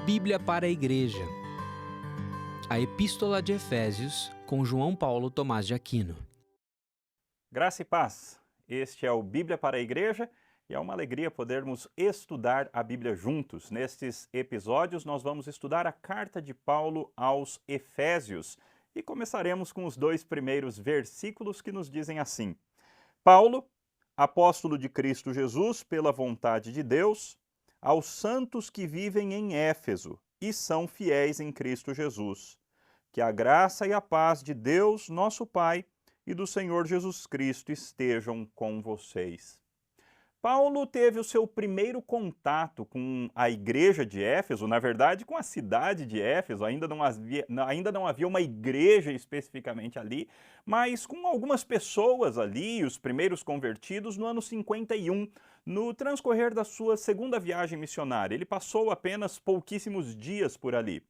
Bíblia para a Igreja. A Epístola de Efésios, com João Paulo Thomaz de Aquino. Graça e paz. Este é o Bíblia para a Igreja e é uma alegria podermos estudar a Bíblia juntos. Nestes episódios nós vamos estudar a carta de Paulo aos Efésios e começaremos com os dois primeiros versículos que nos dizem assim: Paulo, apóstolo de Cristo Jesus, pela vontade de Deus, aos santos que vivem em Éfeso e são fiéis em Cristo Jesus. Que a graça e a paz de Deus, nosso Pai, e do Senhor Jesus Cristo estejam com vocês. Paulo teve o seu primeiro contato com a igreja de Éfeso, na verdade com a cidade de Éfeso, ainda não havia uma igreja especificamente ali, mas com algumas pessoas ali, os primeiros convertidos, no ano 51, no transcorrer da sua segunda viagem missionária. Ele passou apenas pouquíssimos dias por ali.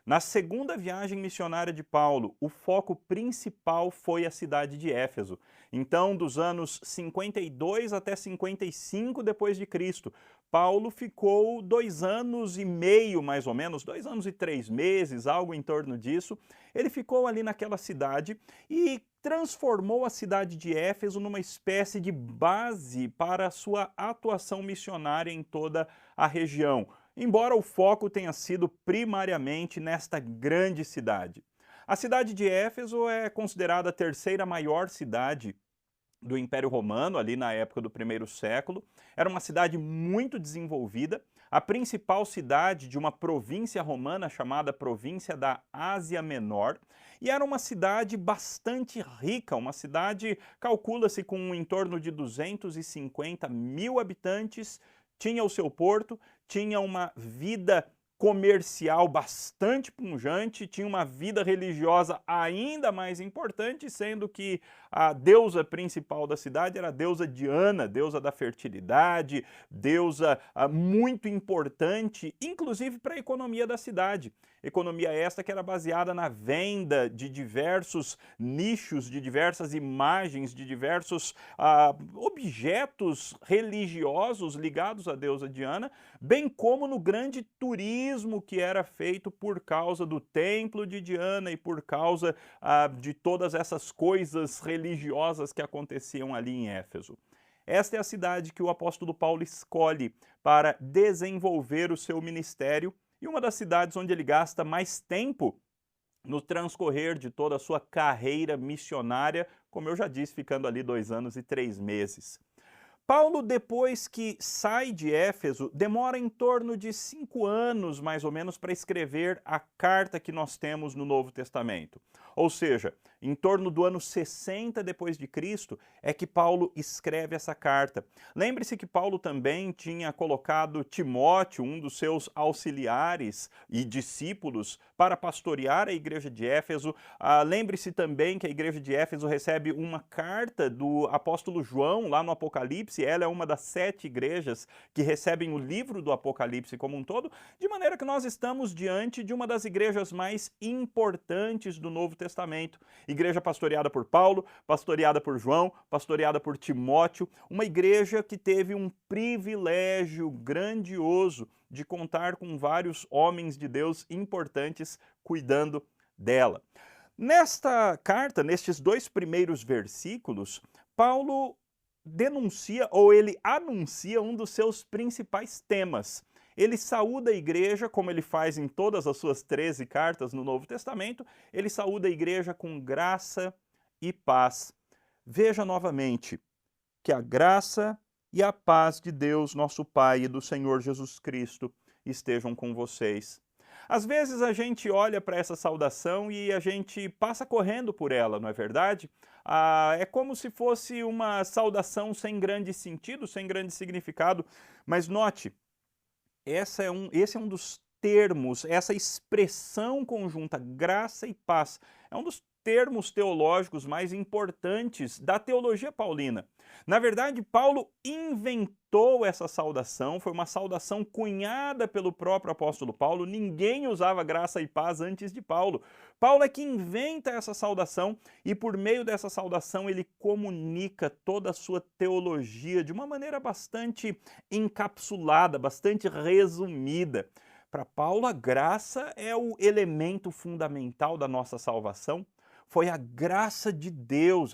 Na segunda viagem missionária de Paulo, o foco principal foi a cidade de Éfeso. Então, dos anos 52 até 55 depois de Cristo, Paulo ficou 2 anos e meio, mais ou menos, 2 anos e 3 meses, algo em torno disso. Ele ficou ali naquela cidade e transformou a cidade de Éfeso numa espécie de base para a sua atuação missionária em toda a região, embora o foco tenha sido primariamente nesta grande cidade. A cidade de Éfeso é considerada a terceira maior cidade do Império Romano, ali na época do primeiro século. Era uma cidade muito desenvolvida, a principal cidade de uma província romana chamada Província da Ásia Menor, e era uma cidade bastante rica, uma cidade, calcula-se com em torno de 250 mil habitantes, tinha o seu porto, tinha uma vida comercial bastante pujante, tinha uma vida religiosa ainda mais importante, sendo que a deusa principal da cidade era a deusa Diana, deusa da fertilidade, deusa muito importante, inclusive para a economia da cidade. Economia esta que era baseada na venda de diversos nichos, de diversas imagens, de diversos objetos religiosos ligados à deusa Diana, bem como no grande turismo que era feito por causa do templo de Diana e por causa de todas essas coisas religiosas que aconteciam ali em Éfeso. Esta é a cidade que o apóstolo Paulo escolhe para desenvolver o seu ministério e uma das cidades onde ele gasta mais tempo no transcorrer de toda a sua carreira missionária, como eu já disse, ficando ali 2 anos e 3 meses. Paulo, depois que sai de Éfeso, demora em torno de 5 anos, mais ou menos, para escrever a carta que nós temos no Novo Testamento. Ou seja, em torno do ano 60 depois de Cristo é que Paulo escreve essa carta. Lembre-se que Paulo também tinha colocado Timóteo, um dos seus auxiliares e discípulos, para pastorear a igreja de Éfeso. Lembre-se também que a igreja de Éfeso recebe uma carta do apóstolo João, lá no Apocalipse. Ela é uma das 7 igrejas que recebem o livro do Apocalipse como um todo, de maneira que nós estamos diante de uma das igrejas mais importantes do Novo Testamento. Igreja pastoreada por Paulo, pastoreada por João, pastoreada por Timóteo, uma igreja que teve um privilégio grandioso de contar com vários homens de Deus importantes cuidando dela. Nesta carta, nestes 2 primeiros versículos, Paulo denuncia ou ele anuncia um dos seus principais temas. Ele saúda a igreja, como ele faz em todas as suas 13 cartas no Novo Testamento, ele saúda a igreja com graça e paz. Veja novamente que a graça e a paz de Deus, nosso Pai, e do Senhor Jesus Cristo estejam com vocês. Às vezes a gente olha para essa saudação e a gente passa correndo por ela, não é verdade? É como se fosse uma saudação sem grande sentido, sem grande significado, mas note, esse é um dos termos, essa expressão conjunta, graça e paz, é um dos termos teológicos mais importantes da teologia paulina. Na verdade, Paulo inventou essa saudação, foi uma saudação cunhada pelo próprio apóstolo Paulo, ninguém usava graça e paz antes de Paulo. Paulo é que inventa essa saudação e por meio dessa saudação ele comunica toda a sua teologia de uma maneira bastante encapsulada, bastante resumida. Para Paulo, a graça é o elemento fundamental da nossa salvação. Foi a graça de Deus,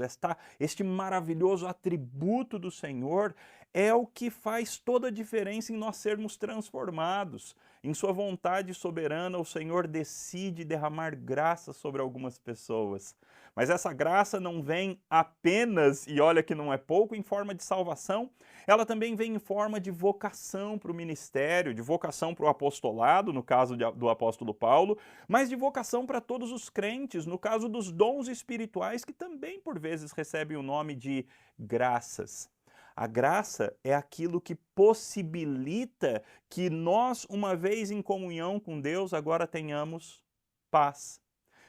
este maravilhoso atributo do Senhor, é o que faz toda a diferença em nós sermos transformados. Em sua vontade soberana, o Senhor decide derramar graça sobre algumas pessoas. Mas essa graça não vem apenas, e olha que não é pouco, em forma de salvação, ela também vem em forma de vocação para o ministério, de vocação para o apostolado, no caso do apóstolo Paulo, mas de vocação para todos os crentes, no caso dos dons espirituais, que também por vezes recebem o nome de graças. A graça é aquilo que possibilita que nós, uma vez em comunhão com Deus, agora tenhamos paz.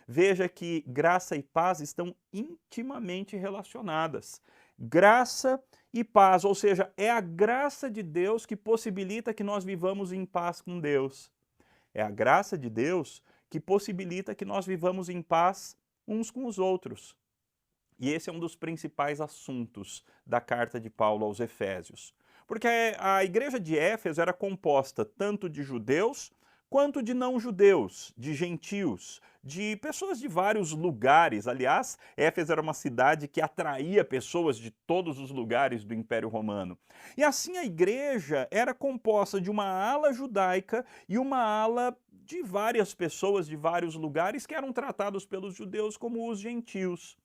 Veja que graça e paz estão intimamente relacionadas. Graça e paz, ou seja, é a graça de Deus que possibilita que nós vivamos em paz com Deus. É a graça de Deus que possibilita que nós vivamos em paz uns com os outros. E esse é um dos principais assuntos da carta de Paulo aos Efésios. Porque a igreja de Éfeso era composta tanto de judeus quanto de não-judeus, de gentios, de pessoas de vários lugares. Aliás, Éfeso era uma cidade que atraía pessoas de todos os lugares do Império Romano. E assim a igreja era composta de uma ala judaica e uma ala de várias pessoas de vários lugares que eram tratados pelos judeus como os gentios.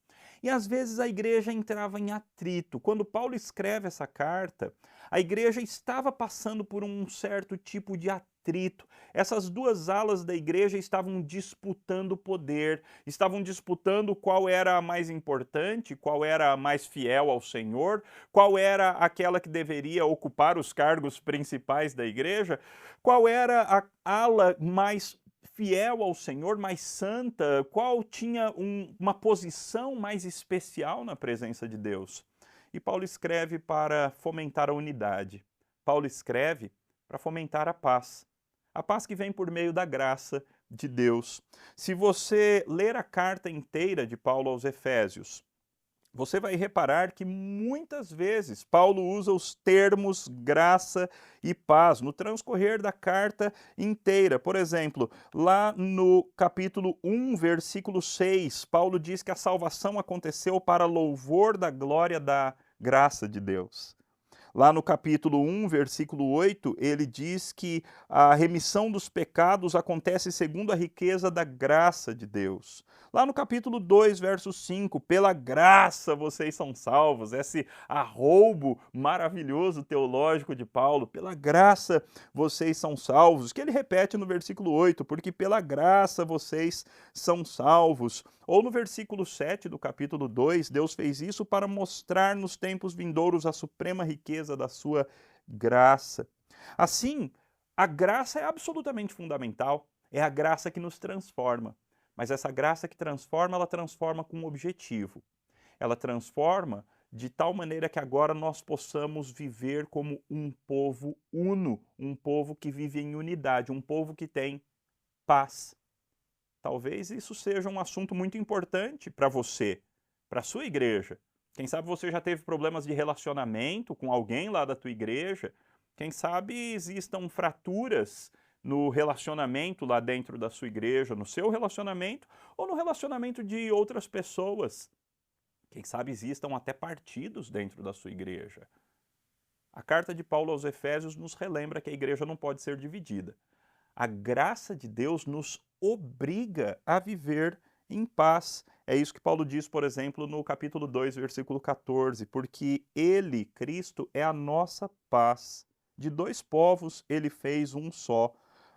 E às vezes a igreja entrava em atrito. Quando Paulo escreve essa carta, a igreja estava passando por um certo tipo de atrito. Essas duas alas da igreja estavam disputando poder, estavam disputando qual era a mais importante, qual era a mais fiel ao Senhor, qual era aquela que deveria ocupar os cargos principais da igreja, qual era a ala mais fiel ao Senhor, mais santa, qual tinha uma posição mais especial na presença de Deus. E Paulo escreve para fomentar a unidade. Paulo escreve para fomentar a paz que vem por meio da graça de Deus. Se você ler a carta inteira de Paulo aos Efésios, você vai reparar que muitas vezes Paulo usa os termos graça e paz no transcorrer da carta inteira. Por exemplo, lá no capítulo 1, versículo 6, Paulo diz que a salvação aconteceu para louvor da glória da graça de Deus. Lá no capítulo 1, versículo 8, ele diz que a remissão dos pecados acontece segundo a riqueza da graça de Deus. Lá no capítulo 2, verso 5, pela graça vocês são salvos. Esse arroubo maravilhoso teológico de Paulo, pela graça vocês são salvos, que ele repete no versículo 8, porque pela graça vocês são salvos. Ou no versículo 7 do capítulo 2, Deus fez isso para mostrar nos tempos vindouros a suprema riqueza da sua graça. Assim, a graça é absolutamente fundamental, é a graça que nos transforma. Mas essa graça que transforma, ela transforma com um objetivo. Ela transforma de tal maneira que agora nós possamos viver como um povo uno, um povo que vive em unidade, um povo que tem paz. Talvez isso seja um assunto muito importante para você, para a sua igreja. Quem sabe você já teve problemas de relacionamento com alguém lá da tua igreja. Quem sabe existam fraturas no relacionamento lá dentro da sua igreja, no seu relacionamento ou no relacionamento de outras pessoas. Quem sabe existam até partidos dentro da sua igreja. A carta de Paulo aos Efésios nos relembra que a igreja não pode ser dividida. A graça de Deus nos obriga a viver em paz. É isso que Paulo diz, por exemplo, no capítulo 2, versículo 14, porque ele, Cristo, é a nossa paz. De dois povos ele fez um só.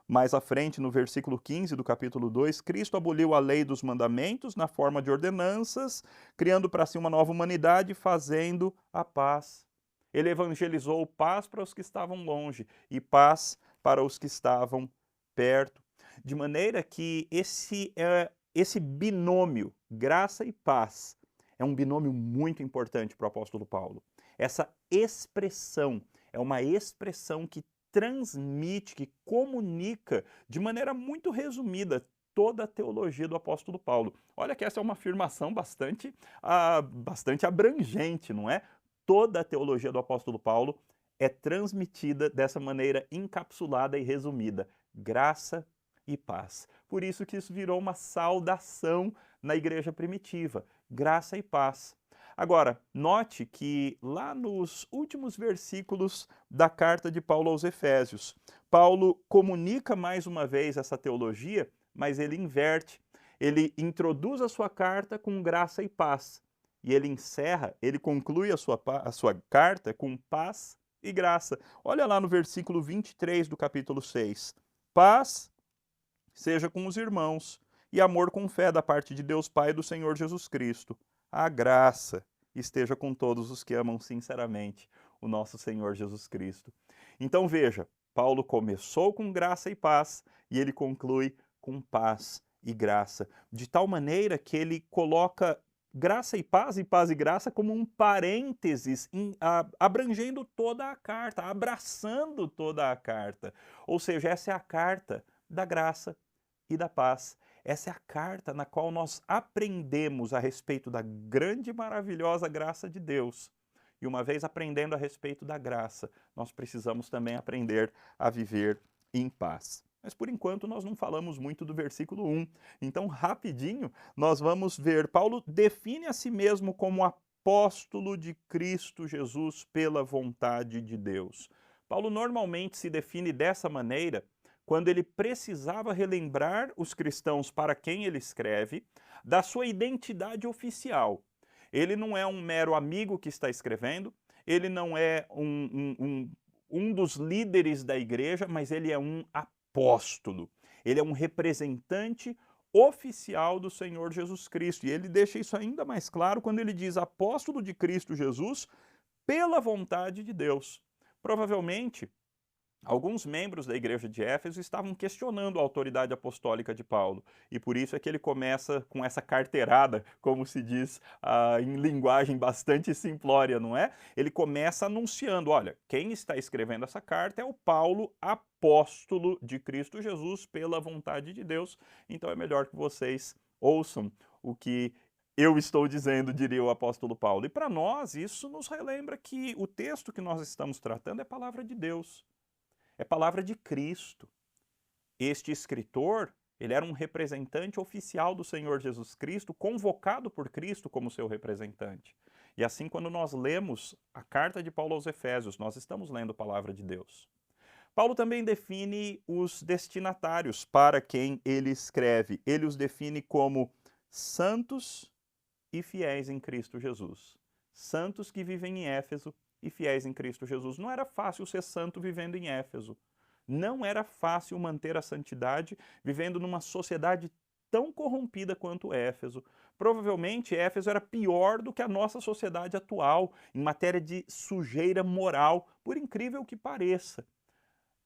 Mais à frente, no versículo 15 do capítulo 2, Cristo aboliu a lei dos mandamentos na forma de ordenanças, criando para si uma nova humanidade, fazendo a paz. Ele evangelizou paz para os que estavam longe e paz para os que estavam perto. De maneira que esse binômio, graça e paz, é um binômio muito importante para o apóstolo Paulo. Essa expressão é uma expressão que transmite, que comunica de maneira muito resumida toda a teologia do apóstolo Paulo. Olha que essa é uma afirmação bastante abrangente, não é? Toda a teologia do apóstolo Paulo é transmitida dessa maneira encapsulada e resumida. graça e paz. Por isso que isso virou uma saudação na igreja primitiva, graça e paz. Agora, note que lá nos últimos versículos da carta de Paulo aos Efésios, Paulo comunica mais uma vez essa teologia, mas ele inverte. Ele introduz a sua carta com graça e paz. E ele encerra, ele conclui a sua carta com paz e graça. Olha lá no versículo 23 do capítulo 6. Paz seja com os irmãos, e amor com fé da parte de Deus Pai e do Senhor Jesus Cristo. A graça esteja com todos os que amam sinceramente o nosso Senhor Jesus Cristo. Então veja, Paulo começou com graça e paz, e ele conclui com paz e graça, de tal maneira que ele coloca graça e paz e graça como um parênteses, abrangendo toda a carta, abraçando toda a carta. Ou seja, essa é a carta da graça e da paz. Essa é a carta na qual nós aprendemos a respeito da grande e maravilhosa graça de Deus. E uma vez aprendendo a respeito da graça, nós precisamos também aprender a viver em paz. Mas por enquanto nós não falamos muito do versículo 1. Então, rapidinho, nós vamos ver. Paulo define a si mesmo como apóstolo de Cristo Jesus pela vontade de Deus. Paulo normalmente se define dessa maneira quando ele precisava relembrar os cristãos para quem ele escreve da sua identidade oficial. Ele não é um mero amigo que está escrevendo, ele não é um dos líderes da igreja, mas ele é um apóstolo. Ele é um representante oficial do Senhor Jesus Cristo. E ele deixa isso ainda mais claro quando ele diz apóstolo de Cristo Jesus pela vontade de Deus. Provavelmente, alguns membros da igreja de Éfeso estavam questionando a autoridade apostólica de Paulo, e por isso é que ele começa com essa carteirada, como se diz em linguagem bastante simplória, não é? Ele começa anunciando, olha, quem está escrevendo essa carta é o Paulo, apóstolo de Cristo Jesus, pela vontade de Deus, então é melhor que vocês ouçam o que eu estou dizendo, diria o apóstolo Paulo. E para nós, isso nos relembra que o texto que nós estamos tratando é a palavra de Deus. É palavra de Cristo. Este escritor, ele era um representante oficial do Senhor Jesus Cristo, convocado por Cristo como seu representante. E assim, quando nós lemos a carta de Paulo aos Efésios, nós estamos lendo a palavra de Deus. Paulo também define os destinatários para quem ele escreve. Ele os define como santos e fiéis em Cristo Jesus. Santos que vivem em Éfeso e fiéis em Cristo Jesus. Não era fácil ser santo vivendo em Éfeso. Não era fácil manter a santidade vivendo numa sociedade tão corrompida quanto Éfeso. Provavelmente Éfeso era pior do que a nossa sociedade atual em matéria de sujeira moral, por incrível que pareça.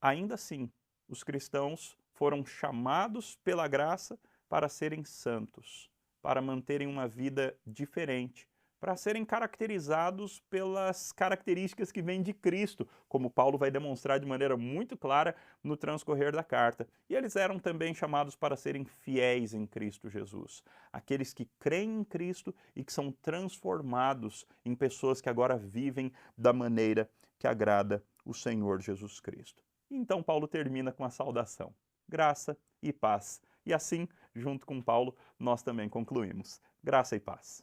Ainda assim, os cristãos foram chamados pela graça para serem santos, para manterem uma vida diferente, para serem caracterizados pelas características que vêm de Cristo, como Paulo vai demonstrar de maneira muito clara no transcorrer da carta. E eles eram também chamados para serem fiéis em Cristo Jesus, aqueles que creem em Cristo e que são transformados em pessoas que agora vivem da maneira que agrada o Senhor Jesus Cristo. Então Paulo termina com a saudação, graça e paz. E assim, junto com Paulo, nós também concluímos. Graça e paz.